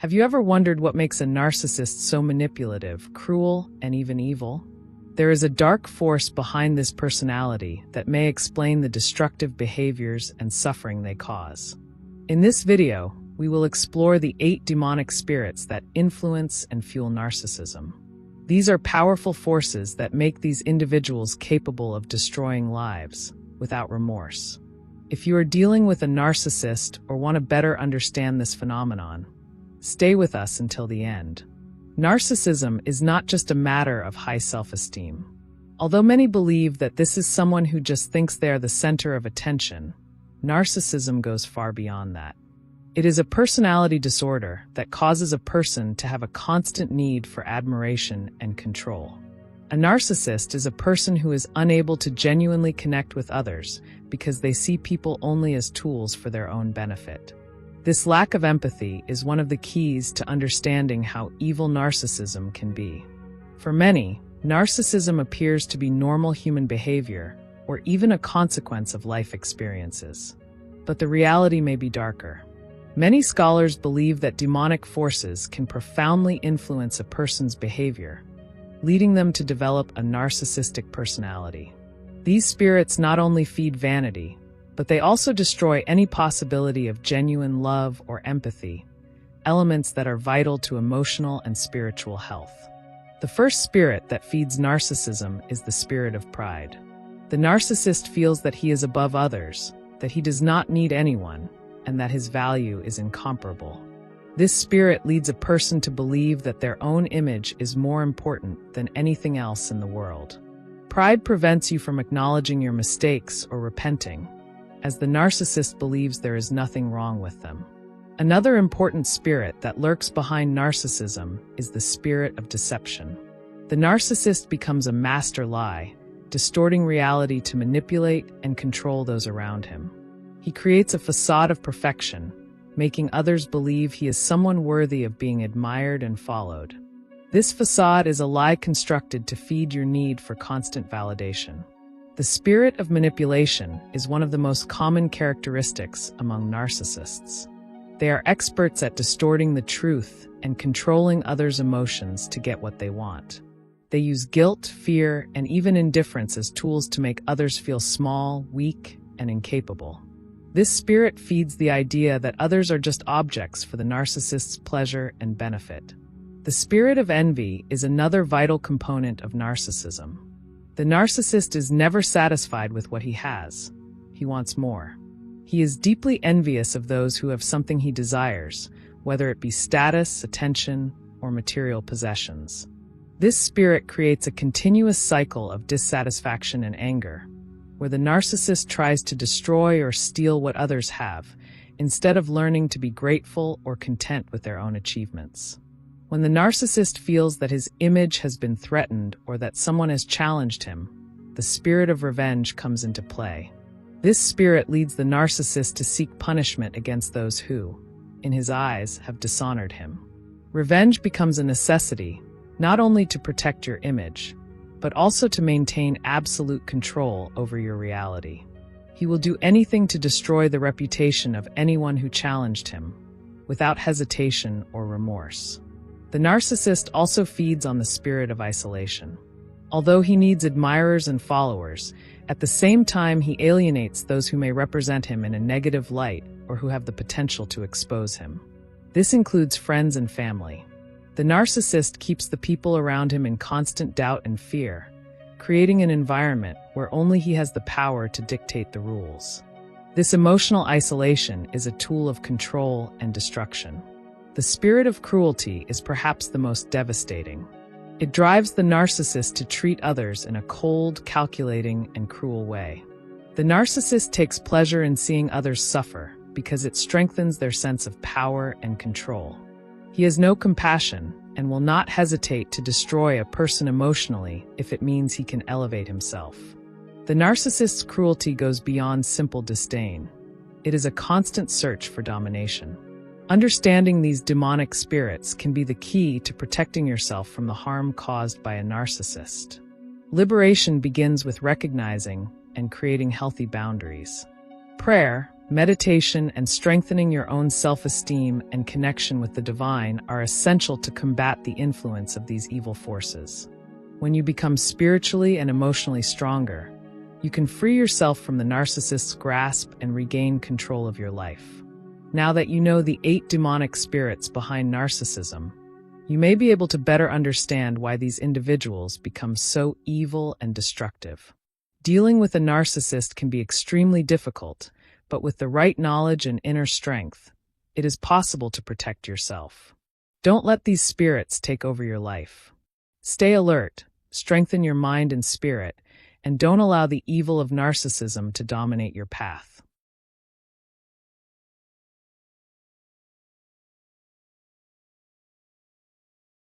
Have you ever wondered what makes a narcissist so manipulative, cruel, and even evil? There is a dark force behind this personality that may explain the destructive behaviors and suffering they cause. In this video, we will explore the 8 demonic spirits that influence and fuel narcissism. These are powerful forces that make these individuals capable of destroying lives without remorse. If you are dealing with a narcissist or want to better understand this phenomenon, stay with us until the end. Narcissism is not just a matter of high self-esteem. Although many believe that this is someone who just thinks they are the center of attention, narcissism goes far beyond that. It is a personality disorder that causes a person to have a constant need for admiration and control. A narcissist is a person who is unable to genuinely connect with others because they see people only as tools for their own benefit. This lack of empathy is one of the keys to understanding how evil narcissism can be. For many, narcissism appears to be normal human behavior or even a consequence of life experiences. But the reality may be darker. Many scholars believe that demonic forces can profoundly influence a person's behavior, leading them to develop a narcissistic personality. These spirits not only feed vanity, but they also destroy any possibility of genuine love or empathy, elements that are vital to emotional and spiritual health. The first spirit that feeds narcissism is the spirit of pride. The narcissist feels that he is above others, that he does not need anyone, and that his value is incomparable. This spirit leads a person to believe that their own image is more important than anything else in the world. Pride prevents you from acknowledging your mistakes or repenting, as the narcissist believes there is nothing wrong with them. Another important spirit that lurks behind narcissism is the spirit of deception. The narcissist becomes a master lie, distorting reality to manipulate and control those around him. He creates a facade of perfection, making others believe he is someone worthy of being admired and followed. This facade is a lie constructed to feed your need for constant validation. The spirit of manipulation is one of the most common characteristics among narcissists. They are experts at distorting the truth and controlling others' emotions to get what they want. They use guilt, fear, and even indifference as tools to make others feel small, weak, and incapable. This spirit feeds the idea that others are just objects for the narcissist's pleasure and benefit. The spirit of envy is another vital component of narcissism. The narcissist is never satisfied with what he has. He wants more. He is deeply envious of those who have something he desires, whether it be status, attention, or material possessions. This spirit creates a continuous cycle of dissatisfaction and anger, where the narcissist tries to destroy or steal what others have, instead of learning to be grateful or content with their own achievements. When the narcissist feels that his image has been threatened or that someone has challenged him, the spirit of revenge comes into play. This spirit leads the narcissist to seek punishment against those who, in his eyes, have dishonored him. Revenge becomes a necessity, not only to protect your image, but also to maintain absolute control over your reality. He will do anything to destroy the reputation of anyone who challenged him, without hesitation or remorse. The narcissist also feeds on the spirit of isolation. Although he needs admirers and followers, at the same time he alienates those who may represent him in a negative light or who have the potential to expose him. This includes friends and family. The narcissist keeps the people around him in constant doubt and fear, creating an environment where only he has the power to dictate the rules. This emotional isolation is a tool of control and destruction. The spirit of cruelty is perhaps the most devastating. It drives the narcissist to treat others in a cold, calculating, and cruel way. The narcissist takes pleasure in seeing others suffer because it strengthens their sense of power and control. He has no compassion and will not hesitate to destroy a person emotionally if it means he can elevate himself. The narcissist's cruelty goes beyond simple disdain. It is a constant search for domination. Understanding these demonic spirits can be the key to protecting yourself from the harm caused by a narcissist. Liberation begins with recognizing and creating healthy boundaries. Prayer, Meditation and strengthening your own self-esteem and connection with the divine are essential to combat the influence of these evil forces. When you become spiritually and emotionally stronger, you can free yourself from the narcissist's grasp and regain control of your life. Now that you know the 8 demonic spirits behind narcissism, you may be able to better understand why these individuals become so evil and destructive. Dealing with a narcissist can be extremely difficult, but with the right knowledge and inner strength, it is possible to protect yourself. Don't let these spirits take over your life. Stay alert, strengthen your mind and spirit, and don't allow the evil of narcissism to dominate your path.